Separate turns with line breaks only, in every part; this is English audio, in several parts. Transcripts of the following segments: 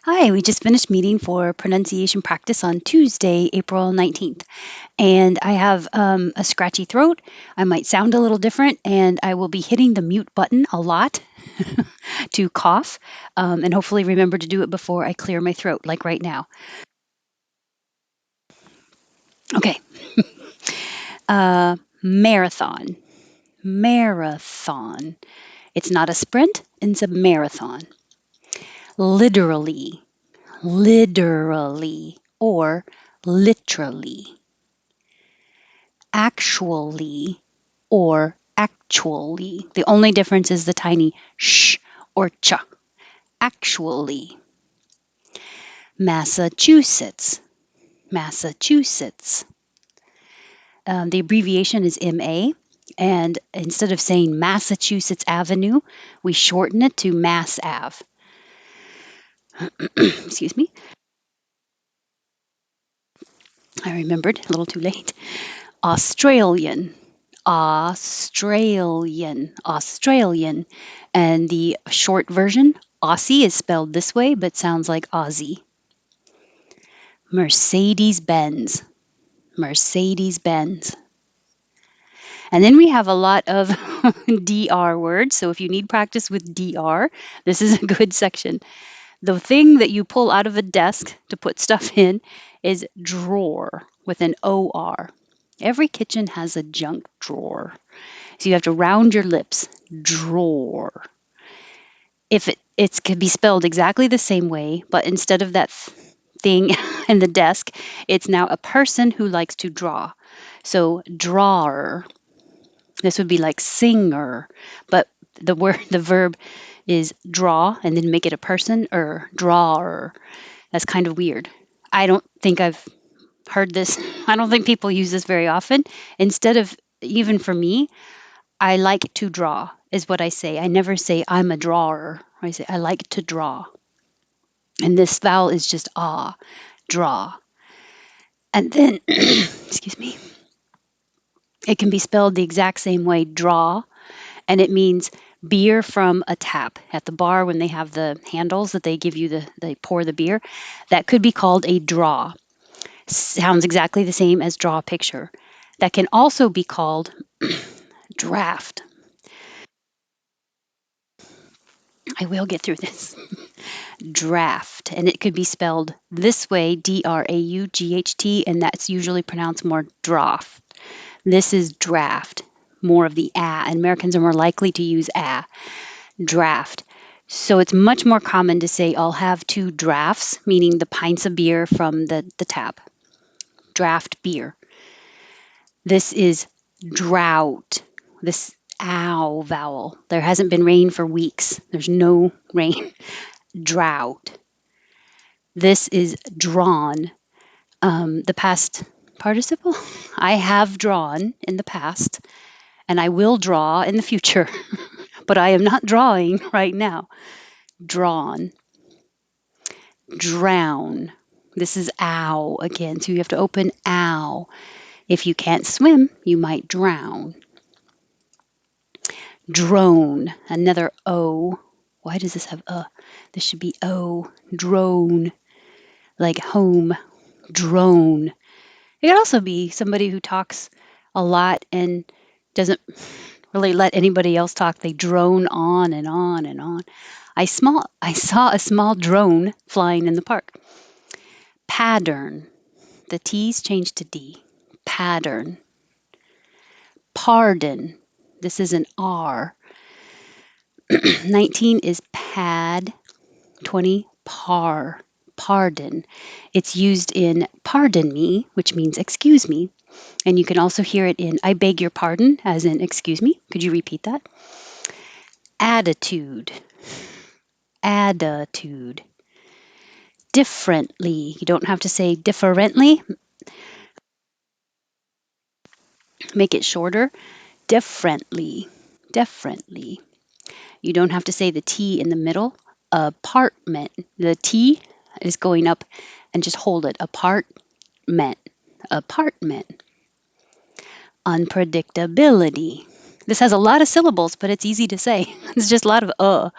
Hi, we just finished meeting for pronunciation practice on Tuesday, April 19th. And I have a scratchy throat. I might sound a little different, and I will be hitting the mute button a lot to cough and hopefully remember to do it before I clear my throat, like right now. Okay, marathon. Marathon. It's not a sprint, it's a marathon. Literally. Literally. Or literally. Actually or actually. The only difference is the tiny sh or ch. Actually. Massachusetts. Massachusetts. The abbreviation is MA. And instead of saying Massachusetts Avenue, we shorten it to Mass Ave. Excuse me. I remembered a little too late. Australian. Australian. Australian. And the short version, Aussie, is spelled this way but sounds like Aussie. Mercedes Benz. Mercedes Benz. And then we have a lot of DR words. So if you need practice with DR, this is a good section. The thing that you pull out of a desk to put stuff in is drawer with an OR. Every kitchen has a junk drawer. So you have to round your lips. Drawer. If it could be spelled exactly the same way, but instead of that thing in the desk, it's now a person who likes to draw. So drawer. This would be like singer, but the verb is draw and then make it a person or drawer. That's kind of weird. I don't think I've heard this. I don't think people use this very often. Instead of, even for me, I like to draw, is what I say. I never say I'm a drawer. I say I like to draw. And this vowel is just ah, draw. And then, excuse me, it can be spelled the exact same way, draw, and it means beer from a tap. At the bar, when they have the handles that they give you, they pour the beer, that could be called a draw. Sounds exactly the same as draw a picture. That can also be called draft. I will get through this. Draft. And it could be spelled this way, DRAUGHT, and that's usually pronounced more draft. This is draft, more of the ah. And Americans are more likely to use ah, draft. So it's much more common to say, I'll have 2 drafts, meaning the pints of beer from the tap. Draft beer. This is drought. This ow vowel. There hasn't been rain for weeks. There's no rain. Drought. This is drawn. The past participle. I have drawn in the past, and I will draw in the future, but I am not drawing right now. Drawn. Drown. This is ow again, so you have to open ow. If you can't swim, you might drown. Drone, another O. Why does this have a? This should be O. Drone, like home. Drone. It could also be somebody who talks a lot and doesn't really let anybody else talk. They drone on and on and on. I saw a small drone flying in the park. Pattern. The T's changed to D. Pattern. Pardon. This is an R. 19 is pad. 20 par. Pardon. It's used in pardon me, which means excuse me. And you can also hear it in I beg your pardon, as in excuse me. Could you repeat that? Attitude. Attitude. Differently. You don't have to say differently. Make it shorter. Differently. Differently. You don't have to say the T in the middle. Apartment. The T is going up and just hold it. Apartment. Apartment. Unpredictability. This has a lot of syllables, but it's easy to say. It's just a lot of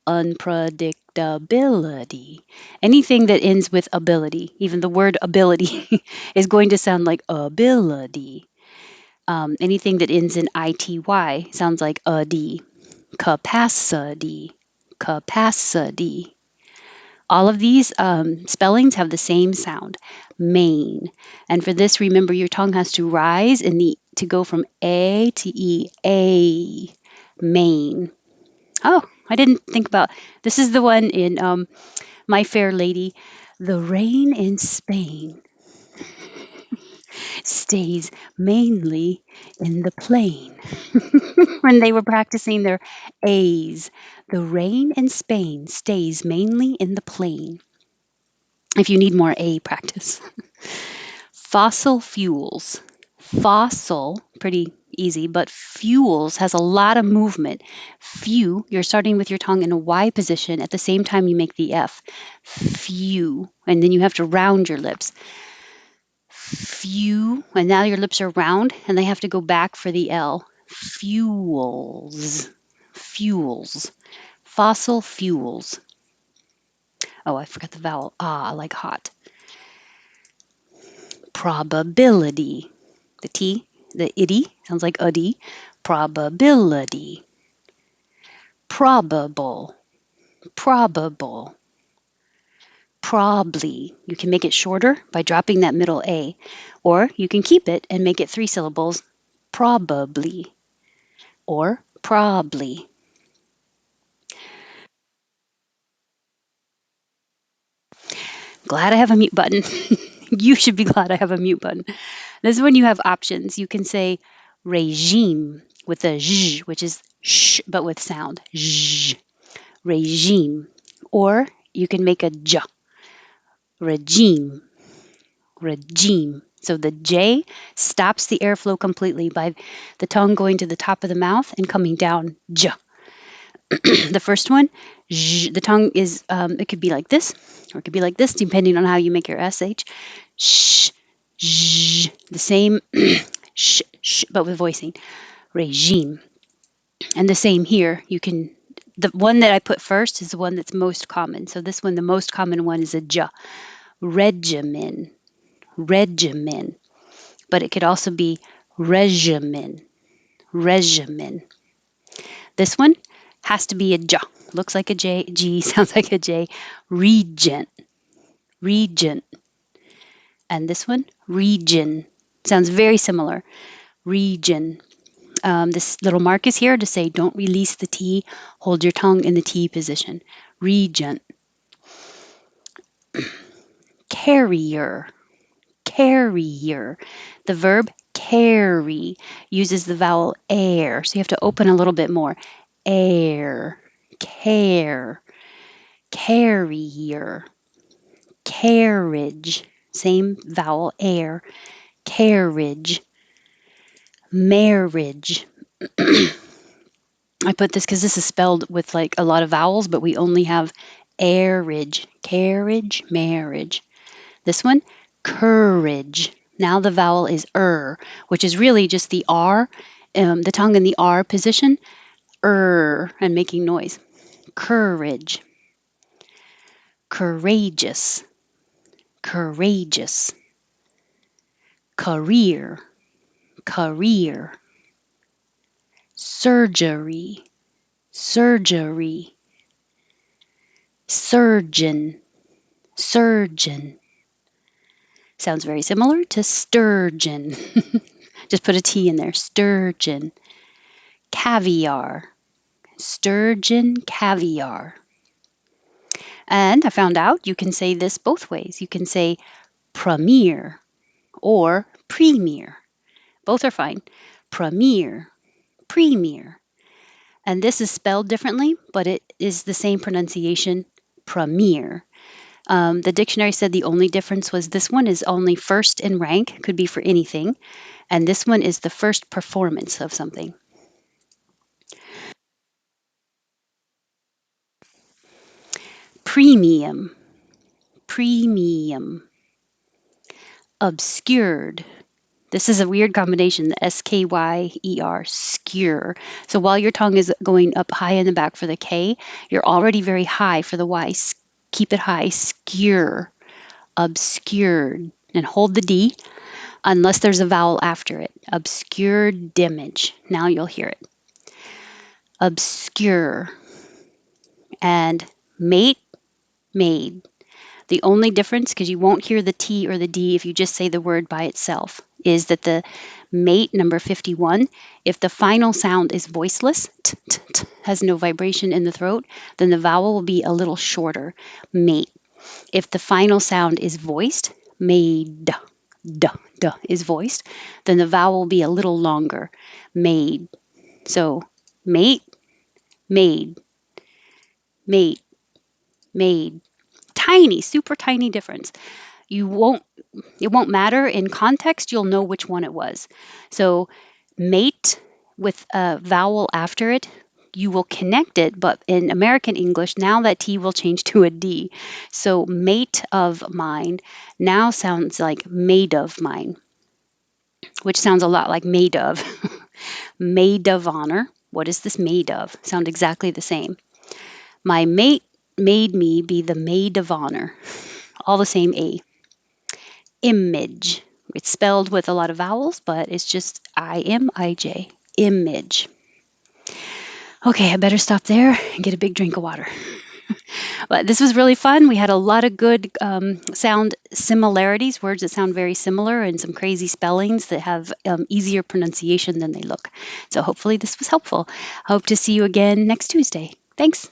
unpredictability. Anything that ends with ability, even the word ability, is going to sound like ability. Anything that ends in ity sounds like d. Capacity, capacity. All of these spellings have the same sound, main. And for this, remember your tongue has to rise in the to go from a to e, a, main. Oh, I didn't think about this is the one in My Fair Lady. The rain in Spain stays mainly in the plain. When they were practicing their A's, the rain in Spain stays mainly in the plain. If you need more A practice. Fossil fuels. Fossil, pretty easy, but fuels has a lot of movement. Few, you're starting with your tongue in a Y position at the same time you make the F. Few. And then you have to round your lips. Few. And now your lips are round and they have to go back for the L. Fuels. Fuels. Fossil fuels. Oh, I forgot the vowel. Ah, like hot. Probability. The T, the itty, sounds like uddy. Probability. Probable. Probable. Probably. You can make it shorter by dropping that middle A, or you can keep it and make it 3 syllables. Probably. Or probably. Glad I have a mute button. You should be glad I have a mute button. This is when you have options. You can say regime with a zh, which is sh, but with sound. Zh, regime. Or you can make a j, regime, regime. So the J stops the airflow completely by the tongue going to the top of the mouth and coming down. J. The first one, zh, the tongue is, it could be like this, or it could be like this, depending on how you make your SH. Sh, zh, the same, sh, but with voicing. Regime. And the same here. You can, the one that I put first is the one that's most common. So this one, the most common one is a j. Regimen. Regimen. But it could also be regimen. Regimen. This one has to be a j. Looks like a J. G sounds like a J. Regent. Regent. And this one, region. Sounds very similar. Region. This little mark is here to say don't release the T. Hold your tongue in the T position. Regent. Carrier. Carrier. The verb carry uses the vowel air. So you have to open a little bit more. Air. Care. Carrier. Carriage. Same vowel air. Carriage. Marriage. I put this because this is spelled with like a lot of vowels, but we only have airage. Carriage, marriage. This one, courage. Now the vowel is which is really just the R, the tongue in the R position, and making noise. Courage. Courageous. Courageous. Career. Career. Surgery. Surgery. Surgeon. Surgeon. Sounds very similar to sturgeon. Just put a T in there. Sturgeon. Caviar. Sturgeon caviar. And I found out you can say this both ways. You can say premier or premier. Both are fine. Premier. Premier. And this is spelled differently, but it is the same pronunciation. Premier. The dictionary said the only difference was this one is only first in rank, could be for anything, and this one is the first performance of something. Premium, premium. Obscured, This is a weird combination, the skyer, skewer. So while your tongue is going up high in the back for the K, you're already very high for the Y. Keep it high, skewer, obscured. And hold the D unless there's a vowel after it. Obscured image. Now you'll hear it. Obscure. And mate, made. The only difference, because you won't hear the T or the D if you just say the word by itself, is that the mate, number 51, if the final sound is voiceless, has no vibration in the throat, then the vowel will be a little shorter, mate. If the final sound is voiced, made, is voiced, then the vowel will be a little longer, made. So mate, made, mate, made. Tiny, super tiny difference. You won't It won't matter in context, you'll know which one it was. So mate with a vowel after it, you will connect it, but in American English, now that T will change to a D. So mate of mine now sounds like maid of mine, which sounds a lot like maid of. Maid of honor. What is this maid of? Sound exactly the same. My mate made me be the maid of honor. All the same A. Image. It's spelled with a lot of vowels, but it's just IMIJ. Image. Okay, I better stop there and get a big drink of water. But this was really fun. We had a lot of good sound similarities, words that sound very similar, and some crazy spellings that have easier pronunciation than they look. So hopefully this was helpful. Hope to see you again next Tuesday. Thanks.